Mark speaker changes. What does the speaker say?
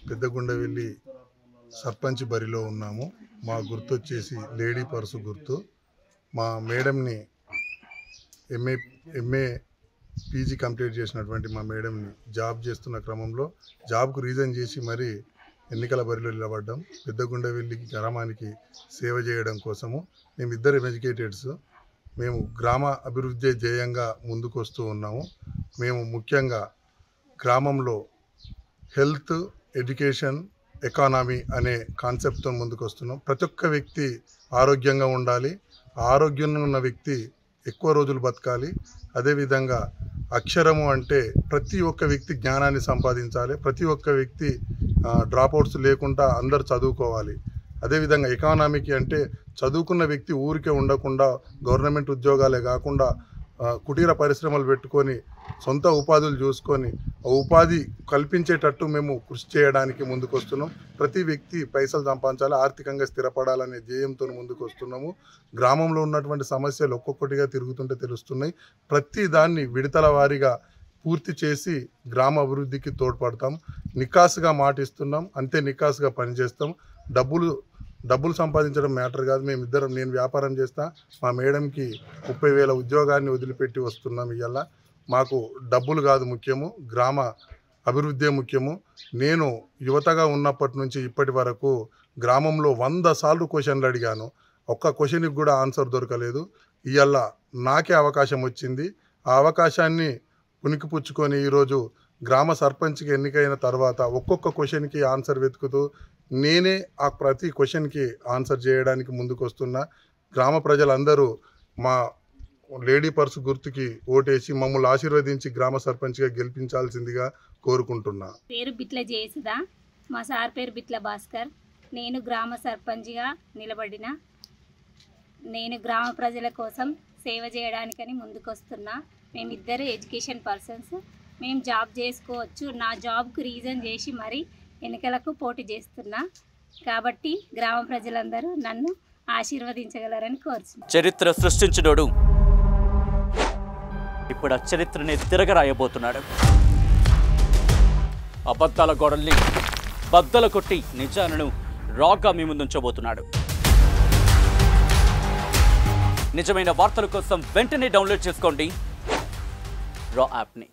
Speaker 1: పెద్దగుండవెల్లి సర్పంచ్ బరిలో ఉన్నాము. మా గుర్తు వచ్చేసి లేడీ పర్సు గుర్తు. మా మేడంని ఎంఏ పీజీ కంప్లీట్ చేసినటువంటి మా మేడంని జాబ్ చేస్తున్న క్రమంలో జాబ్కు రీజన్ చేసి మరి ఎన్నికల బరిలో నిలబడ్డాం. పెద్దగుండవెల్లికి గ్రామానికి సేవ చేయడం కోసము మేమిద్దరం ఎడ్యుకేటెడ్స్. మేము గ్రామ అభివృద్ధి ధ్యేయంగా ముందుకు వస్తూ ఉన్నాము. మేము ముఖ్యంగా గ్రామంలో హెల్త్, ఎడ్యుకేషన్, ఎకానమీ అనే కాన్సెప్ట్తో ముందుకు వస్తున్నాం. ప్రతి ఒక్క వ్యక్తి ఆరోగ్యంగా ఉండాలి. ఆరోగ్యంగా ఉన్న వ్యక్తి ఎక్కువ రోజులు బతకాలి. అదేవిధంగా అక్షరము అంటే ప్రతి ఒక్క వ్యక్తి జ్ఞానాన్ని సంపాదించాలి. ప్రతి ఒక్క వ్యక్తి డ్రాప్అవుట్స్ లేకుండా అందరు చదువుకోవాలి. అదేవిధంగా ఎకానమీకి అంటే చదువుకున్న వ్యక్తి ఊరికే ఉండకుండా గవర్నమెంట్ ఉద్యోగాలే కాకుండా కుటీర పరిశ్రమలు పెట్టుకొని సొంత ఉపాధులు చూసుకొని ఉపాధి కల్పించేటట్టు మేము కృషి చేయడానికి ముందుకు వస్తున్నాం. ప్రతి వ్యక్తి పైసలు సంపాదించాలి, ఆర్థికంగా స్థిరపడాలనే ధ్యేయంతో ముందుకు వస్తున్నాము. గ్రామంలో ఉన్నటువంటి సమస్యలు ఒక్కొక్కటిగా తిరుగుతుంటే తెలుస్తున్నాయి. ప్రతి దాన్ని విడతల వారీగా పూర్తి చేసి గ్రామ అభివృద్ధికి తోడ్పడతాం. నికాసుగా మాటిస్తున్నాం, అంతే నికాసుగా పనిచేస్తాం. డబ్బులు సంపాదించడం మ్యాటర్ కాదు. నేను వ్యాపారం చేస్తా, మా మేడంకి 30,000 ఉద్యోగాన్ని వదిలిపెట్టి వస్తున్నాం. ఇవాళ మాకు డబ్బులు కాదు ముఖ్యము, గ్రామ అభివృద్ధే ముఖ్యము. నేను యువతగా ఉన్నప్పటి నుంచి ఇప్పటి వరకు గ్రామంలో 100 సార్లు క్వశ్చన్లు అడిగాను. ఒక్క క్వశ్చన్కి కూడా ఆన్సర్ దొరకలేదు. ఇవాళ నాకే అవకాశం వచ్చింది. ఆ అవకాశాన్ని పుణికిపుచ్చుకొని ఈరోజు గ్రామ సర్పంచ్కి ఎన్నికైన తర్వాత ఒక్కొక్క క్వశ్చన్కి ఆన్సర్ వెతుకుతూ నేనే ఆ ప్రతి క్వశ్చన్కి ఆన్సర్ చేయడానికి ముందుకు వస్తున్నా. గ్రామ ప్రజలందరూ మా లేడీ పర్సు గుర్తుకి ఓటేసి మమ్మల్ని ఆశీర్వదించి గ్రామ సర్పంచ్గా గెలిపించాల్సిందిగా కోరుకుంటున్నా.
Speaker 2: పేరు బిట్ల జయసుధా, మా సార్ పేరు బిట్ల భాస్కర్. నేను గ్రామ సర్పంచ్గా నిలబడిన. నేను గ్రామ ప్రజల కోసం సేవ చేయడానికని ముందుకు వస్తున్నా. మేమిద్దరు ఎడ్యుకేషన్ పర్సన్స్. మేము జాబ్ చేసుకోవచ్చు. నా జాబ్కు రీజన్ చేసి మరి ఎన్నికలకు పోటీ చేస్తున్నా. కాబట్టి గ్రామ ప్రజలందరూ నన్ను ఆశీర్వదించగలరని కోరుచున్నాను.
Speaker 3: చరిత్ర సృష్టించినోడు ఇప్పుడు ఆ చరిత్రని తిరగరాయబోతున్నాడు. అబద్ధాల గోడల్ని బద్దలు కొట్టి నిజాలను రాగా మీ ముందుంచబోతున్నాడు. నిజమైన వార్తల కోసం వెంటనే డౌన్లోడ్ చేసుకోండి రా యాప్ని.